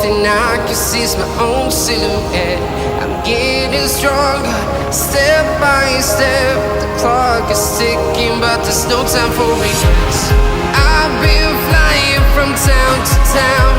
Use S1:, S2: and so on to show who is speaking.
S1: and I can see it's my own silhouette. I'm getting stronger, step by step. The clock is ticking, but there's no time for regrets. I've been flying from town to town,